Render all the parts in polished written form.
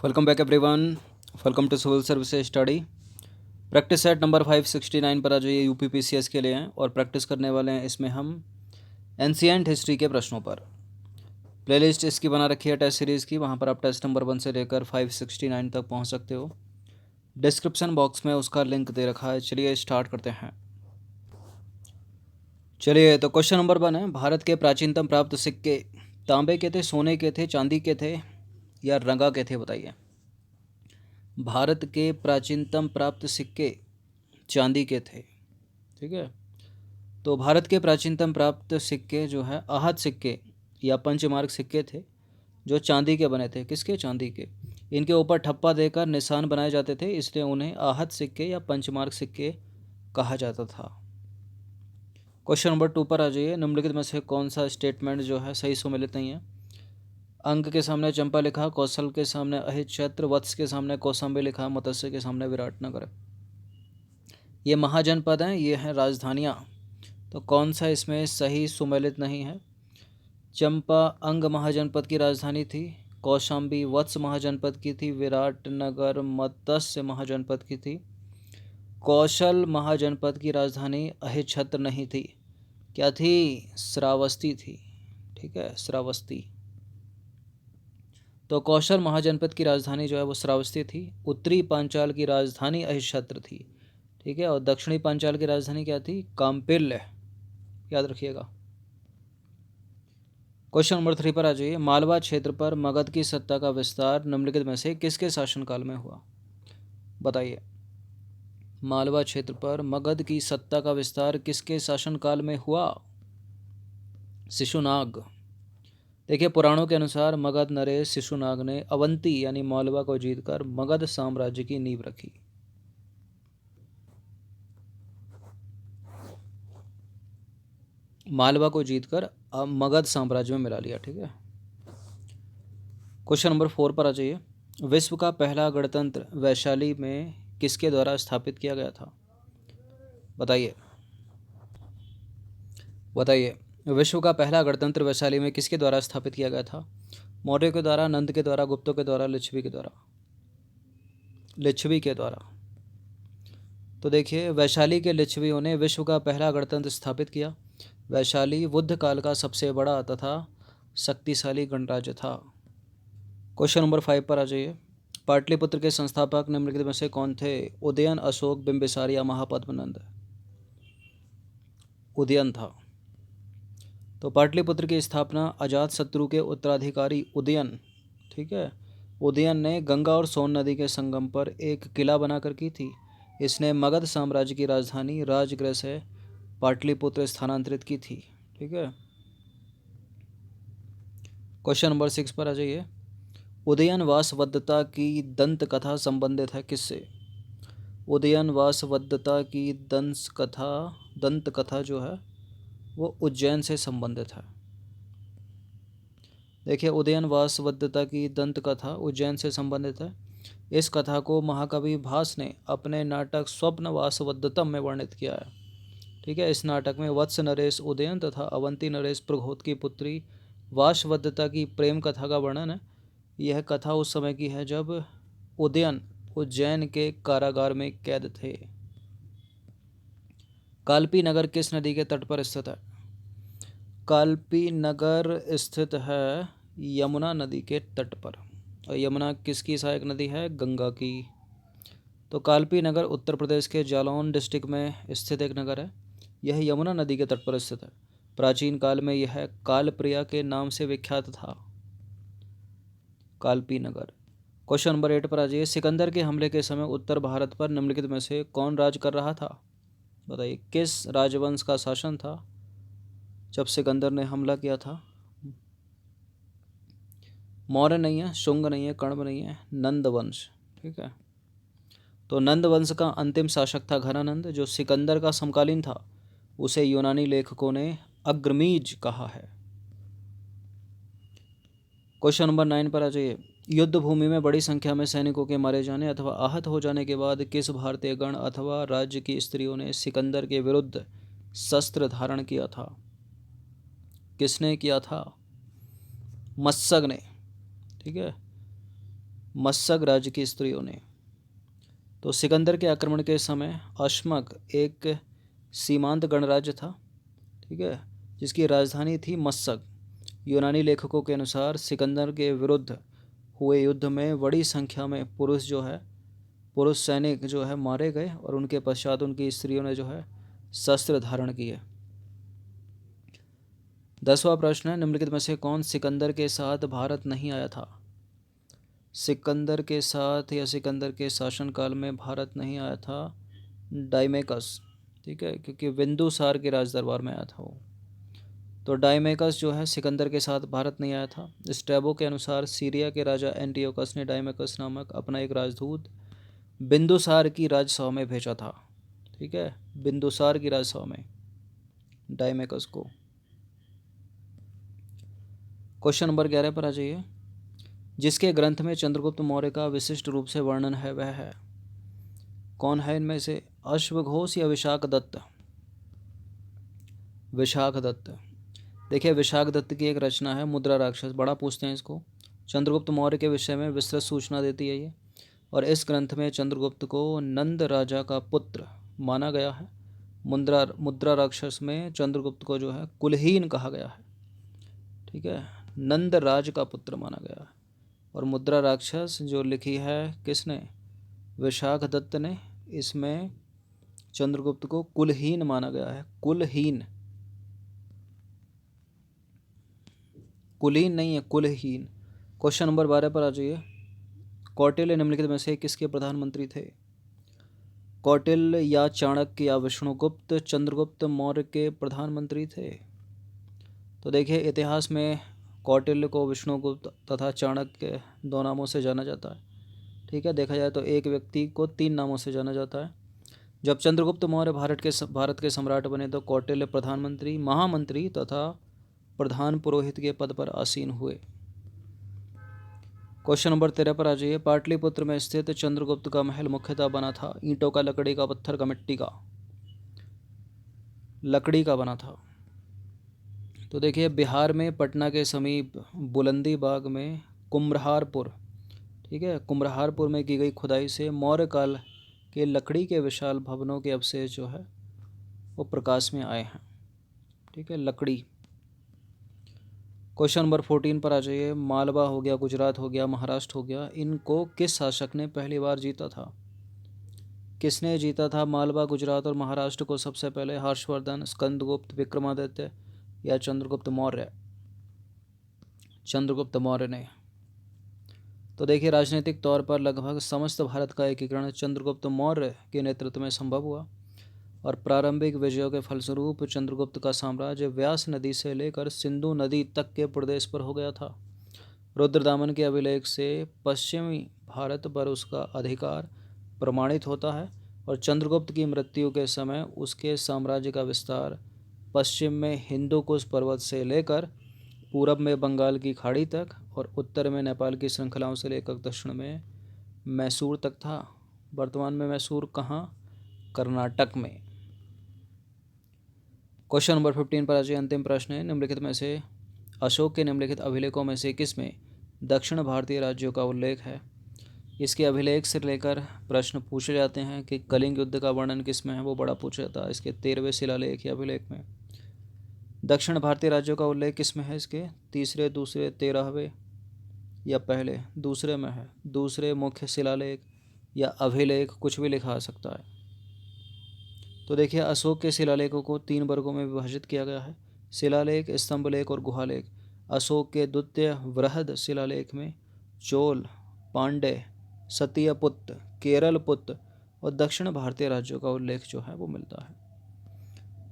Welcome back everyone. Welcome to civil services study. Practice set number 569 पर आज ये UPPCS के लिए हैं और प्रैक्टिस करने वाले हैं इसमें हम एंशिएंट हिस्ट्री के प्रश्नों पर। प्लेलिस्ट इसकी बना रखी है टेस्ट सीरीज़ की, वहाँ पर आप टेस्ट नंबर 1 से लेकर 569 तक पहुँच सकते हो। डिस्क्रिप्शन बॉक्स में उसका लिंक दे रखा है। चलिए स्टार्ट करते हैं। चलिए तो क्वेश्चन नंबर 1 है, भारत के प्राचीनतम प्राप्त सिक्के तांबे के थे, सोने के थे, चांदी के थे या रंगा के थे? बताइए। भारत के प्राचीनतम प्राप्त सिक्के चांदी के थे। ठीक है, तो भारत के प्राचीनतम प्राप्त सिक्के जो है आहत सिक्के या पंचमार्क सिक्के थे, जो चांदी के बने थे। किसके? चांदी के। इनके ऊपर ठप्पा देकर निशान बनाए जाते थे, इसलिए उन्हें आहत सिक्के या पंचमार्क सिक्के कहा जाता था। क्वेश्चन नंबर 2 पर आ जाइए। निम्नलिखित में से कौन सा स्टेटमेंट जो है सही सुमेलित नहीं है? अंक के सामने चंपा लिखा, कौशल के सामने अहित छत्र, वत्स के सामने कौशाम्बी लिखा, मत्स्य के सामने विराटनगर। ये महाजनपद हैं, ये हैं राजधानियाँ। तो कौन सा इसमें सही सुमेलित नहीं है? चंपा अंग महाजनपद की राजधानी थी, कौशाम्बी वत्स महाजनपद की थी, विराटनगर मत्स्य महाजनपद की थी। कौशल महाजनपद की राजधानी अहित छत्र नहीं थी। क्या थी? श्रावस्ती थी। ठीक है, श्रावस्ती। तो कौशल महाजनपद की राजधानी जो है वो श्रावस्ती थी। उत्तरी पांचाल की राजधानी अहिच्छत्र थी। ठीक है, और दक्षिणी पांचाल की राजधानी क्या थी? काम्पिल्य। याद रखिएगा। क्वेश्चन नंबर 3 पर आ जाइए। मालवा क्षेत्र पर मगध की सत्ता का विस्तार निम्नलिखित में से किसके शासनकाल में हुआ? बताइए। मालवा क्षेत्र पर मगध की सत्ता का विस्तार किसके शासनकाल में हुआ? शिशुनाग। देखिए, पुराणों के अनुसार मगध नरेश शिशुनाग ने अवंती यानी मालवा को जीतकर मगध साम्राज्य की नींव रखी। मालवा को जीतकर अब मगध साम्राज्य में मिला लिया। ठीक है। क्वेश्चन नंबर 4 पर आ जाइए। विश्व का पहला गणतंत्र वैशाली में किसके द्वारा स्थापित किया गया था? बताइए। बताइए, विश्व का पहला गणतंत्र वैशाली में किसके द्वारा स्थापित किया गया था? मौर्य के द्वारा, नंद के द्वारा, गुप्तों के द्वारा, लिच्छवी के द्वारा? लिच्छवी के द्वारा। तो देखिए, वैशाली के लिच्छवियों ने विश्व का पहला गणतंत्र स्थापित किया। वैशाली बुद्ध काल का सबसे बड़ा तथा शक्तिशाली गणराज्य था। क्वेश्चन नंबर 5 पर आ जाइए। पाटलिपुत्र के संस्थापक निम्नलिखित में से कौन थे? उदयन, अशोक, बिंबिसार या महापद्मनंद? उदयन था। तो पाटलिपुत्र की स्थापना अजातशत्रु के उत्तराधिकारी उदयन, ठीक है, उदयन ने गंगा और सोन नदी के संगम पर एक किला बनाकर की थी। इसने मगध साम्राज्य की राजधानी राजगृह से पाटलिपुत्र स्थानांतरित की थी। ठीक है। क्वेश्चन नंबर 6 पर आ जाइए। उदयन वासवदत्ता की दंत कथा संबंधित है किससे? उदयन वासवदत्ता की दंत कथा जो है वो उज्जैन से संबंधित है। देखिए, उदयन वासवदत्ता की दंत कथा उज्जैन से संबंधित है। इस कथा को महाकवि भास ने अपने नाटक स्वप्न वासवदत्तम में वर्णित किया है। ठीक है, इस नाटक में वत्स नरेश उदयन तथा अवंती नरेश प्रघोत की पुत्री वासवदत्ता की प्रेम कथा का वर्णन है। यह कथा उस समय की है जब उदयन उज्जैन के कारागार में कैद थे। कालपी नगर किस नदी के तट पर स्थित है? कालपी नगर स्थित है यमुना नदी के तट पर। और यमुना किसकी सहायक नदी है? गंगा की। तो कालपी नगर उत्तर प्रदेश के जालौन डिस्ट्रिक्ट में स्थित एक नगर है। यह यमुना नदी के तट पर स्थित है। प्राचीन काल में यह कालप्रिया के नाम से विख्यात था। कालपी नगर। क्वेश्चन नंबर 8 पर आ जाइए। सिकंदर के हमले के समय उत्तर भारत पर निम्नलिखित में से कौन राज कर रहा था? बताइए, किस राजवंश का शासन था जब सिकंदर ने हमला किया था? मौर्य नहीं है, शुंग नहीं है, कण्व नहीं है, नंद वंश। ठीक है, तो नंद वंश का अंतिम शासक था घनानंद, जो सिकंदर का समकालीन था। उसे यूनानी लेखकों ने अग्रमीज कहा है। क्वेश्चन नंबर 9 पर आ जाइए। युद्ध भूमि में बड़ी संख्या में सैनिकों के मारे जाने अथवा आहत हो जाने के बाद किस भारतीय गण अथवा राज्य की स्त्रियों ने सिकंदर के विरुद्ध शस्त्र धारण किया था? किसने किया था? मत्सग ने। ठीक है, मस्सक राज्य की स्त्रियों ने। तो सिकंदर के आक्रमण के समय अश्मक एक सीमांत गणराज्य था, ठीक है, जिसकी राजधानी थी मस्सक। यूनानी लेखकों के अनुसार सिकंदर के विरुद्ध हुए युद्ध में बड़ी संख्या में पुरुष सैनिक जो है मारे गए और उनके पश्चात उनकी स्त्रियों ने जो है शस्त्र धारण किए। 10वां प्रश्न है, निम्नलिखित में से कौन सिकंदर के साथ भारत नहीं आया था? सिकंदर के साथ या सिकंदर के शासनकाल में भारत नहीं आया था डायमेकस, ठीक है, क्योंकि बिंदुसार के राज दरबार में आया था वो। तो डायमेकस जो है सिकंदर के साथ भारत नहीं आया था। स्ट्रैबो के अनुसार सीरिया के राजा एंटियोकस ने डायमेकस नामक अपना एक राजदूत बिंदुसार की राजसभा में भेजा था, ठीक है, बिंदुसार की राजसभा में डायमेकस को। क्वेश्चन नंबर 11 पर आ जाइए। जिसके ग्रंथ में चंद्रगुप्त मौर्य का विशिष्ट रूप से वर्णन है वह है कौन है इनमें से? अश्वघोष या विशाख दत्त? विशाख दत्त। देखिए, विशाख दत्त की एक रचना है मुद्रा राक्षस, बड़ा पूछते हैं इसको। चंद्रगुप्त मौर्य के विषय में विस्तृत सूचना देती है ये। और इस ग्रंथ में चंद्रगुप्त को नंद राजा का पुत्र माना गया है। मुद्रा राक्षस में चंद्रगुप्त को जो है कुलहीन कहा गया है, ठीक है, नंद राज का पुत्र माना गया है। और मुद्रा राक्षस जो लिखी है किसने? विशाख दत्त ने। इसमें चंद्रगुप्त को कुलहीन माना गया है, कुलहीन, कुलीन नहीं है, कुलहीन। क्वेश्चन नंबर 12 पर आ जाइए। कौटिल्य निम्नलिखित में से किसके प्रधानमंत्री थे? कौटिल्य या चाणक्य या विष्णुगुप्त चंद्रगुप्त मौर्य के प्रधानमंत्री थे? तो देखिए, इतिहास में कौटिल्य को विष्णुगुप्त तथा चाणक्य 2 नामों से जाना जाता है, ठीक है। देखा जाए तो एक व्यक्ति को 3 नामों से जाना जाता है। जब चंद्रगुप्त मौर्य भारत के सम्राट बने तो कौटिल्य प्रधानमंत्री, महामंत्री तथा प्रधान पुरोहित के पद पर आसीन हुए। क्वेश्चन नंबर 13 पर आ जाइए। पाटलिपुत्र में स्थित चंद्रगुप्त का महल मुख्यतः बना था ईंटों का, लकड़ी का, पत्थर का, मिट्टी का? लकड़ी का बना था। तो देखिए, बिहार में पटना के समीप बुलंदी बाग में कुम्हरारपुर, ठीक है, कुम्हरारपुर में की गई खुदाई से मौर्य काल के लकड़ी के विशाल भवनों के अवशेष जो है वो प्रकाश में आए हैं, ठीक है, लकड़ी। क्वेश्चन नंबर 14 पर आ जाइए। मालवा हो गया, गुजरात हो गया, महाराष्ट्र हो गया, इनको किस शासक ने पहली बार जीता था? किसने जीता था मालवा, गुजरात और महाराष्ट्र को सबसे पहले? हर्षवर्धन, स्कंदगुप्त, विक्रमादित्य या चंद्रगुप्त मौर्य? चंद्रगुप्त मौर्य ने। तो देखिए, राजनीतिक तौर पर लगभग समस्त भारत का एकीकरण चंद्रगुप्त मौर्य के नेतृत्व में संभव हुआ और प्रारंभिक विजयों के फलस्वरूप चंद्रगुप्त का साम्राज्य व्यास नदी से लेकर सिंधु नदी तक के प्रदेश पर हो गया था। रुद्रदामन के अभिलेख से पश्चिमी भारत पर उसका अधिकार प्रमाणित होता है और चंद्रगुप्त की मृत्यु के समय उसके साम्राज्य का विस्तार पश्चिम में हिंदुकुश पर्वत से लेकर पूरब में बंगाल की खाड़ी तक और उत्तर में नेपाल की श्रृंखलाओं से लेकर दक्षिण में मैसूर तक था। वर्तमान में मैसूर कहाँ? कर्नाटक में। क्वेश्चन नंबर 15 पर आज अंतिम प्रश्न है। निम्नलिखित में से अशोक के निम्नलिखित अभिलेखों में से किसमें दक्षिण भारतीय राज्यों का उल्लेख है? इसके अभिलेख से लेकर प्रश्न पूछे जाते हैं कि कलिंग युद्ध का वर्णन किसमें है, वो बड़ा पूछा जाता है इसके 13वें शिलालेख या अभिलेख में। दक्षिण भारतीय राज्यों का उल्लेख किसमें है? इसके तीसरे, दूसरे, 13वें या पहले? दूसरे में है। दूसरे मुख्य शिलालेख या अभिलेख, कुछ भी लिखा आ सकता है। तो देखिए, अशोक के शिलालेखों को 3 वर्गों में विभाजित किया गया है: शिलालेख, स्तंभलेख और गुहालेख। अशोक के द्वितीय वृहद शिलालेख में चोल, पांड्य, सतियपुत्र, केरलपुत्र और दक्षिण भारतीय राज्यों का उल्लेख जो है वो मिलता है।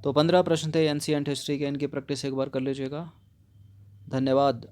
तो 15 प्रश्न थे एंशिएंट हिस्ट्री के, इनकी प्रैक्टिस एक बार कर लीजिएगा। धन्यवाद।